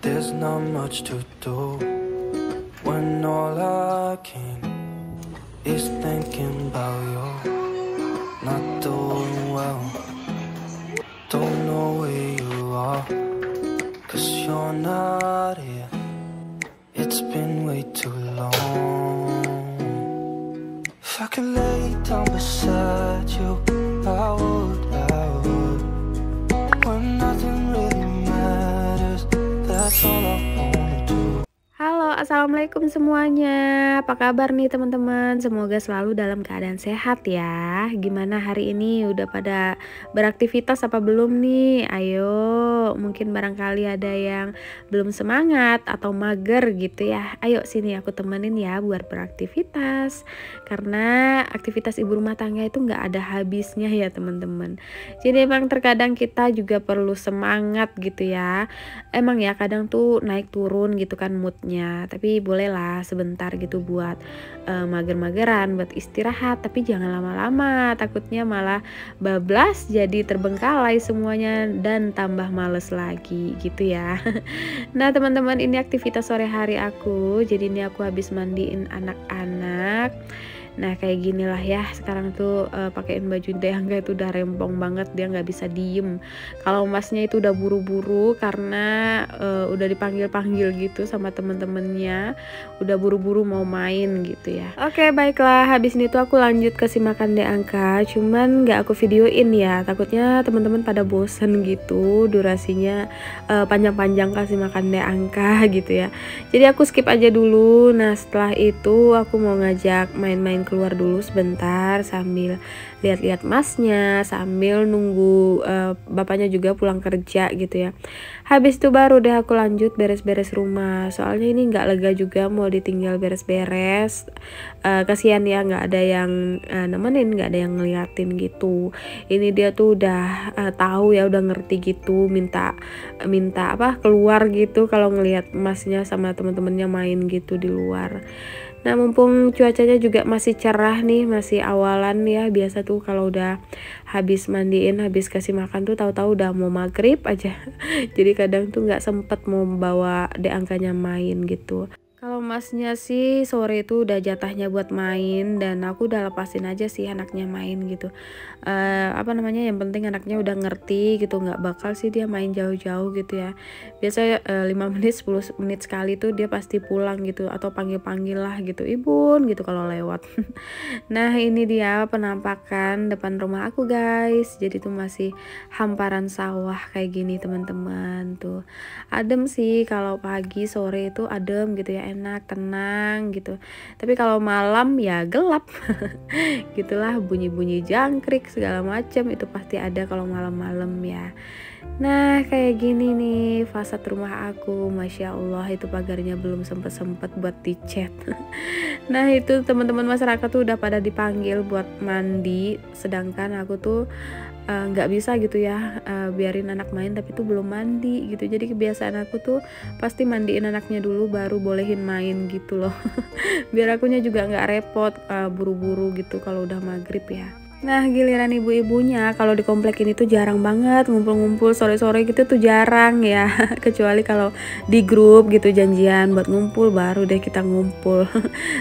There's not much to do when all I can is thinking about you. Not doing well, don't know where you are, 'cause you're not here. It's been way too long. If I could lay down beside you, I would. When nothing really matters, that's all I wanna do. Halo, assalamualaikum semuanya. Apa kabar nih teman-teman? Semoga selalu dalam keadaan sehat ya. Gimana hari ini? Udah pada beraktivitas apa belum nih? Ayo, mungkin barangkali ada yang belum semangat atau mager gitu ya. Ayo sini aku temenin ya buat beraktivitas. Karena aktivitas ibu rumah tangga itu nggak ada habisnya ya teman-teman. Jadi emang terkadang kita juga perlu semangat gitu ya. Emang ya kadang tuh naik turun gitu kan moodnya, tapi bolehlah sebentar gitu buat mager-mageran, buat istirahat, tapi jangan lama-lama, takutnya malah bablas jadi terbengkalai semuanya dan tambah males lagi gitu ya. Nah teman-teman, ini aktivitas sore hari aku, jadi ini aku habis mandiin anak-anak. Nah kayak ginilah ya, sekarang tuh pakein baju Deangga itu udah rempong banget, dia nggak bisa diem. Kalau masnya itu udah buru-buru karena udah dipanggil-panggil gitu sama temen-temennya, udah buru-buru mau main gitu ya. Oke baiklah, habis ini tuh aku lanjut kasih makan Deangga, cuman nggak aku videoin ya, takutnya teman-teman pada bosen gitu durasinya panjang-panjang kasih makan Deangga gitu ya. Jadi aku skip aja dulu. Nah setelah itu aku mau ngajak main-main keluar dulu sebentar sambil lihat-lihat masnya, sambil nunggu bapaknya juga pulang kerja gitu ya. Habis itu baru deh aku lanjut beres-beres rumah, soalnya ini nggak lega juga mau ditinggal beres-beres. Kasihan ya, nggak ada yang nemenin, nggak ada yang ngeliatin gitu. Ini dia tuh udah tahu ya, udah ngerti gitu, minta apa keluar gitu kalau ngelihat masnya sama temen-temennya main gitu di luar. Nah mumpung cuacanya juga masih cerah nih, masih awalan ya, biasa tuh kalau udah habis mandiin, habis kasih makan tuh tahu-tahu udah mau maghrib aja. Jadi kadang tuh nggak sempet mau bawa Deangganya main gitu. Kalau masnya sih sore itu udah jatahnya buat main, dan aku udah lepasin aja sih anaknya main gitu. Apa namanya, yang penting anaknya udah ngerti gitu, nggak bakal sih dia main jauh-jauh gitu ya. Biasa 5 menit 10 menit sekali tuh dia pasti pulang gitu, atau panggil-panggil lah gitu, ibun gitu kalau lewat. Nah ini dia penampakan depan rumah aku guys. Jadi tuh masih hamparan sawah kayak gini teman-teman. Tuh adem sih, kalau pagi sore itu adem gitu ya, enak tenang gitu. Tapi kalau malam ya gelap. Gitulah, bunyi-bunyi jangkrik segala macam itu pasti ada kalau malam-malam ya. Nah kayak gini nih fasad rumah aku, Masya Allah, itu pagarnya belum sempet buat dicat. Nah itu teman-teman masyarakat tuh udah pada dipanggil buat mandi, sedangkan aku tuh nggak bisa gitu ya, biarin anak main tapi tuh belum mandi gitu. Jadi kebiasaan aku tuh pasti mandiin anaknya dulu baru bolehin main gitu loh. Biar akunya juga nggak repot buru-buru gitu kalau udah maghrib ya. Nah giliran ibu-ibunya kalau di komplek ini tuh jarang banget ngumpul-ngumpul sore-sore gitu, tuh jarang ya. Kecuali kalau di grup gitu janjian buat ngumpul, baru deh kita ngumpul.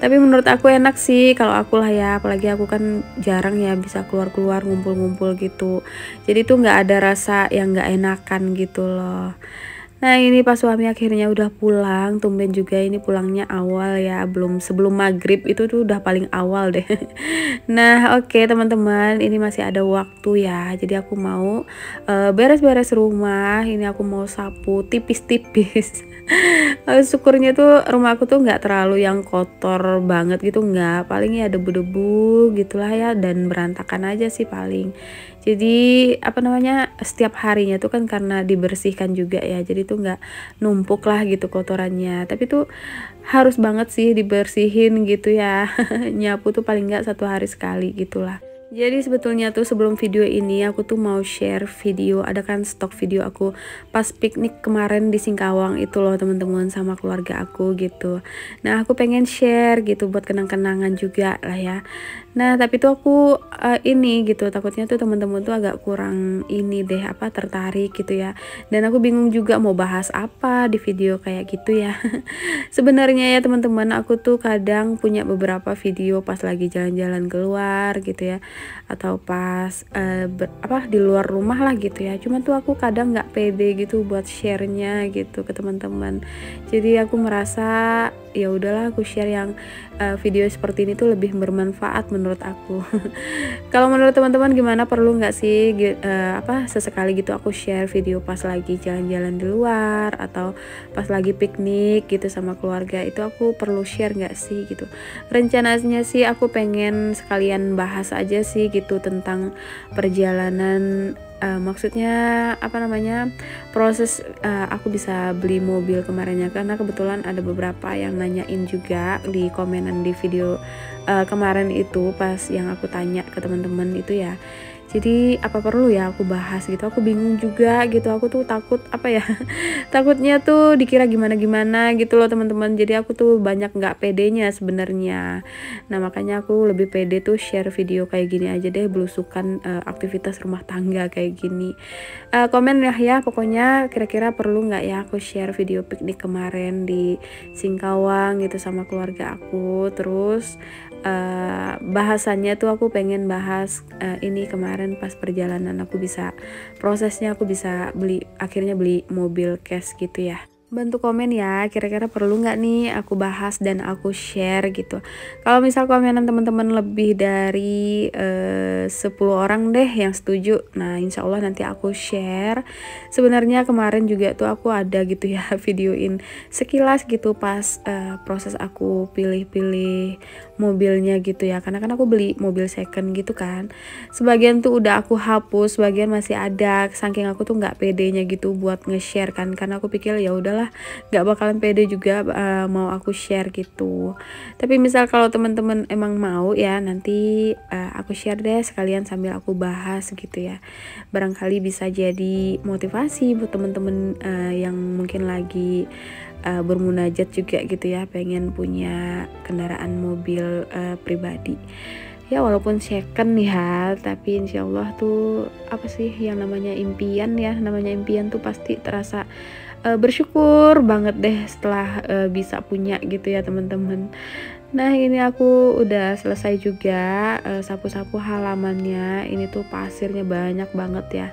Tapi menurut aku enak sih kalau aku lah ya, apalagi aku kan jarang ya bisa keluar-keluar ngumpul-ngumpul gitu. Jadi tuh nggak ada rasa yang nggak enakan gitu loh. Nah ini pas suami akhirnya udah pulang, tumben juga ini pulangnya awal ya, belum sebelum maghrib, itu tuh udah paling awal deh. Nah oke teman-teman, ini masih ada waktu ya, jadi aku mau beres-beres rumah. Ini aku mau sapu tipis-tipis. Syukurnya tuh rumah aku tuh nggak terlalu yang kotor banget gitu, nggak, paling ya debu-debu gitulah ya, dan berantakan aja sih paling. Jadi apa namanya, setiap harinya tuh kan karena dibersihkan juga ya, jadi tuh nggak numpuk lah gitu kotorannya, tapi tuh harus banget sih dibersihin gitu ya. Nyapu tuh paling nggak 1 hari sekali gitulah. Jadi sebetulnya tuh sebelum video ini aku tuh mau share video, ada kan stok video aku pas piknik kemarin di Singkawang itu loh teman-teman, sama keluarga aku gitu. Nah aku pengen share gitu buat kenang-kenangan juga lah ya. Nah, tapi tuh aku ini gitu, takutnya tuh teman-teman tuh agak kurang ini deh, apa, tertarik gitu ya. Dan aku bingung juga mau bahas apa di video kayak gitu ya. Sebenarnya ya teman-teman, aku tuh kadang punya beberapa video pas lagi jalan-jalan keluar gitu ya, atau pas di luar rumah lah gitu ya. Cuman tuh aku kadang nggak pede gitu buat share-nya gitu ke teman-teman. Jadi aku merasa ya udahlah, aku share yang video seperti ini tuh lebih bermanfaat menurut aku. Kalau menurut teman-teman gimana, perlu nggak sih sesekali gitu aku share video pas lagi jalan-jalan di luar atau pas lagi piknik gitu sama keluarga, itu aku perlu share nggak sih gitu. Rencananya sih aku pengen sekalian bahas aja sih gitu tentang perjalanan, maksudnya proses aku bisa beli mobil kemarinnya, karena kebetulan ada beberapa yang nanyain juga di komenan di video kemarin itu pas yang aku tanya ke teman-teman itu ya. Jadi apa perlu ya aku bahas gitu, aku bingung juga gitu, aku tuh takut takutnya tuh dikira gimana-gimana gitu loh teman-teman. Jadi aku tuh banyak nggak pedenya sebenarnya. Nah makanya aku lebih pede tuh share video kayak gini aja deh, belusukan aktivitas rumah tangga kayak gini. Komen ya pokoknya kira-kira perlu nggak ya aku share video piknik kemarin di Singkawang gitu sama keluarga aku. Terus bahasannya tuh aku pengen bahas ini kemarin pas perjalanan prosesnya aku bisa akhirnya beli mobil cash gitu ya. Bantu komen ya, kira-kira perlu nggak nih aku bahas dan aku share gitu. Kalau misal komenan teman-teman lebih dari 10 orang deh yang setuju, nah insya Allah nanti aku share. Sebenarnya kemarin juga tuh aku ada gitu ya videoin sekilas gitu pas proses aku pilih-pilih mobilnya gitu ya, karena kan aku beli mobil second gitu kan. Sebagian tuh udah aku hapus, sebagian masih ada, saking aku tuh nggak pedenya gitu buat nge-share kan, karena aku pikir ya udahlah nggak bakalan pede juga mau aku share gitu. Tapi misal kalau teman-teman emang mau ya, nanti aku share deh sekalian sambil aku bahas gitu ya. Barangkali bisa jadi motivasi buat teman-teman yang mungkin lagi bermunajat juga gitu ya, pengen punya kendaraan mobil pribadi. Ya walaupun second ya, tapi insya Allah tuh yang namanya impian ya, namanya impian tuh pasti terasa bersyukur banget deh setelah bisa punya gitu ya teman-teman. Nah ini aku udah selesai juga sapu-sapu halamannya. Ini tuh pasirnya banyak banget ya,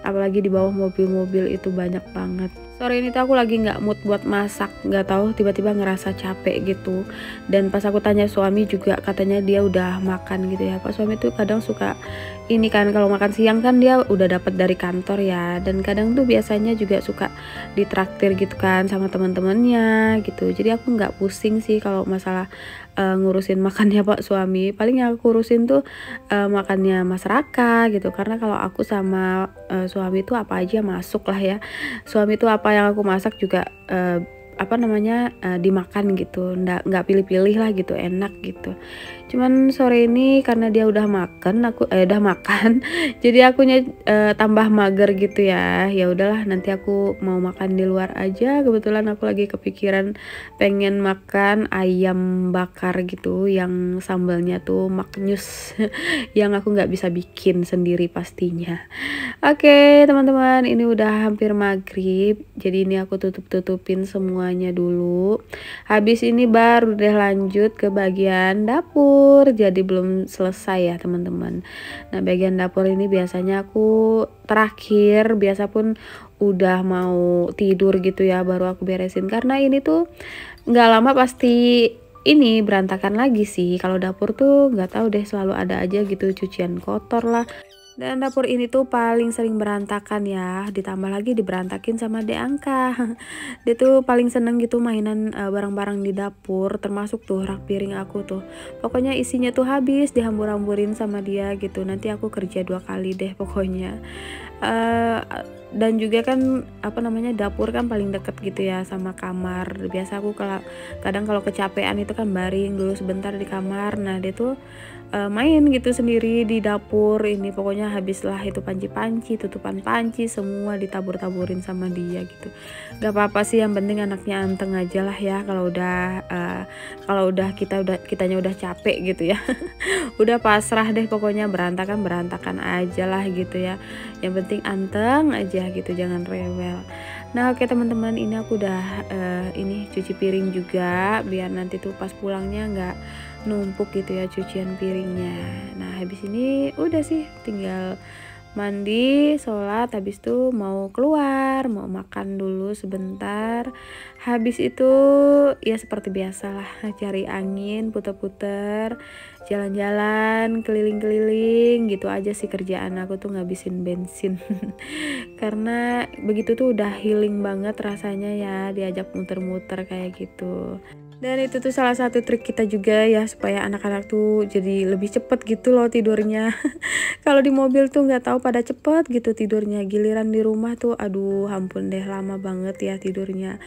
apalagi di bawah mobil-mobil itu banyak banget. Sore ini tuh aku lagi nggak mood buat masak, nggak tahu tiba-tiba ngerasa capek gitu. Dan pas aku tanya suami juga katanya dia udah makan gitu ya. Pak suami tuh kadang suka ini kan, kalau makan siang kan dia udah dapat dari kantor ya, dan kadang tuh biasanya juga suka ditraktir gitu kan sama teman-temannya gitu. Jadi aku nggak pusing sih kalau masalah ngurusin makannya Pak suami. Paling yang aku urusin tuh makannya Mas Raka gitu, karena kalau aku sama suami tuh apa aja masuk lah ya. Suami tuh apa yang aku masak juga dimakan gitu, nggak pilih-pilih lah gitu, enak gitu. Cuman sore ini karena dia udah makan, udah makan jadi akunya tambah mager gitu ya. Ya udahlah, nanti aku mau makan di luar aja. Kebetulan aku lagi kepikiran pengen makan ayam bakar gitu yang sambalnya tuh maknyus yang aku nggak bisa bikin sendiri pastinya. Oke teman-teman, ini udah hampir maghrib, jadi ini aku tutupin semuanya dulu. Habis ini baru deh lanjut ke bagian dapur. Jadi belum selesai ya teman-teman. Nah bagian dapur ini biasanya aku terakhir, biasa pun udah mau tidur gitu ya baru aku beresin, karena ini tuh nggak lama pasti ini berantakan lagi sih. Kalau dapur tuh nggak tahu deh, selalu ada aja gitu cucian kotor lah. Dan dapur ini tuh paling sering berantakan ya, ditambah lagi diberantakin sama Dek Angka. Dia tuh paling seneng gitu mainan barang-barang di dapur, termasuk tuh rak piring aku tuh. Pokoknya isinya tuh habis dihambur-hamburin sama dia gitu. Nanti aku kerja 2 kali deh pokoknya. Eh, dan juga kan apa namanya, dapur kan paling deket gitu ya sama kamar. Biasa aku kadang kalau kecapean itu kan baring dulu sebentar di kamar. Nah dia tuh main gitu sendiri di dapur ini, pokoknya habislah itu panci-panci, tutupan panci semua ditabur-taburin sama dia gitu. Gak apa-apa sih, yang penting anaknya anteng aja lah ya. Kalau udah kitanya udah capek gitu ya udah pasrah deh, pokoknya berantakan aja lah gitu ya. Yang penting anteng aja gitu, jangan rewel. Nah oke teman-teman, ini aku udah ini cuci piring juga biar nanti tuh pas pulangnya nggak numpuk gitu ya cucian piringnya. Nah habis ini udah sih tinggal mandi, sholat, habis itu mau keluar, mau makan dulu sebentar. Habis itu ya seperti biasalah, cari angin, puter-puter, jalan-jalan, keliling-keliling, gitu aja sih kerjaan aku tuh, ngabisin bensin. Karena begitu tuh udah healing banget rasanya ya, diajak muter-muter kayak gitu. Dan itu tuh salah satu trik kita juga ya, supaya anak-anak tuh jadi lebih cepet gitu loh tidurnya. Kalau di mobil tuh nggak tahu pada cepet gitu tidurnya, giliran di rumah tuh aduh ampun deh, lama banget ya tidurnya.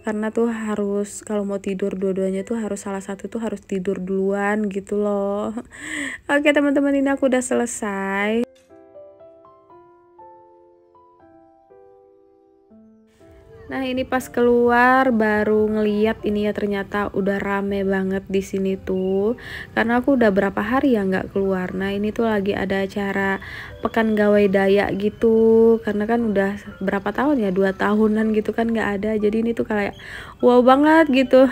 Karena tuh harus, kalau mau tidur dua-duanya tuh harus, salah satu tuh harus tidur duluan gitu loh. Oke teman-teman, ini aku udah selesai. Nah ini pas keluar baru ngeliat ini ya, ternyata udah rame banget di sini tuh. Karena aku udah berapa hari ya nggak keluar. Nah ini tuh lagi ada acara Pekan Gawai Dayak gitu. Karena kan udah berapa tahun ya, 2 tahunan gitu kan nggak ada. Jadi ini tuh kayak wow banget gitu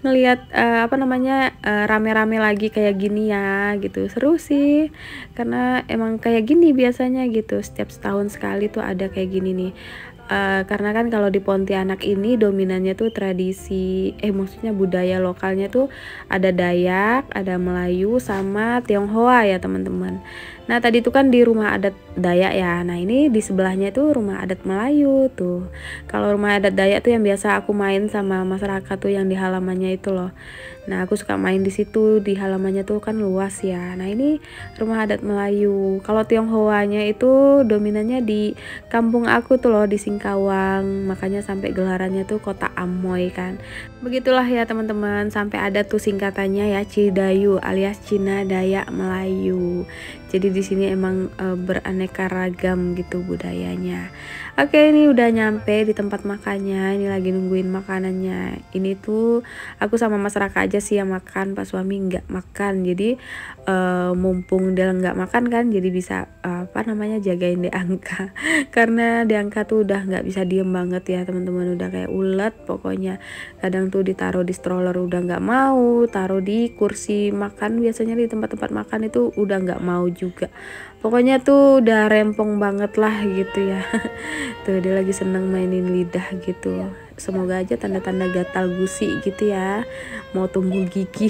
ngelihat apa namanya, rame-rame lagi kayak gini ya gitu. Seru sih. Karena emang kayak gini biasanya gitu. Setiap setahun sekali tuh ada kayak gini nih. Karena kan kalau di Pontianak ini dominannya tuh tradisi, maksudnya budaya lokalnya tuh ada Dayak, ada Melayu, sama Tionghoa ya teman-teman. Nah tadi tuh kan di rumah adat Dayak ya, nah ini di sebelahnya tuh rumah adat Melayu tuh. Kalau rumah adat Dayak tuh yang biasa aku main sama masyarakat tuh yang di halamannya itu loh. Nah aku suka main di situ, di halamannya tuh kan luas ya. Nah ini rumah adat Melayu. Kalau Tionghoanya itu dominannya di kampung aku tuh loh, di Singkawang, makanya sampai gelarannya tuh Kota Amoy kan. Begitulah ya teman-teman, sampai ada tuh singkatannya ya, Cidayu alias Cina Dayak Melayu. Jadi di sini emang beraneka ragam gitu budayanya. Oke, ini udah nyampe di tempat makannya. Ini lagi nungguin makanannya. Ini tuh aku sama Mas Raka aja sih yang makan, Pak suami nggak makan. Jadi mumpung dia nggak makan kan, jadi bisa apa namanya, jagain di angka. Karena di angka tuh udah nggak bisa diem banget ya teman-teman, udah kayak ulet pokoknya. Kadang tuh ditaruh di stroller udah nggak mau, taruh di kursi makan biasanya di tempat-tempat makan itu udah nggak mau juga. Pokoknya tuh udah rempong banget lah gitu ya. Tuh dia lagi seneng mainin lidah gitu. Semoga aja tanda-tanda gatal gusi gitu ya, mau tumbuh gigi.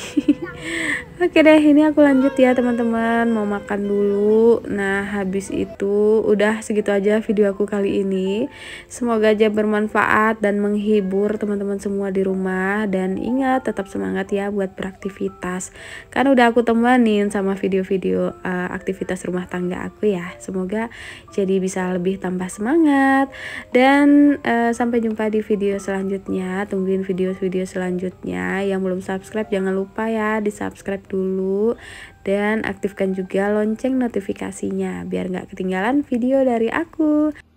Oke deh, ini aku lanjut ya teman-teman, mau makan dulu. Nah habis itu udah segitu aja video aku kali ini. Semoga aja bermanfaat dan menghibur teman-teman semua di rumah. Dan ingat, tetap semangat ya buat beraktivitas, kan udah aku temenin sama video-video aktivitas rumah tangga aku ya. Semoga jadi bisa lebih tambah semangat. Dan sampai jumpa di video selanjutnya. Tungguin video-video selanjutnya. Yang belum subscribe jangan lupa ya di subscribe dulu, dan aktifkan juga lonceng notifikasinya biar nggak ketinggalan video dari aku.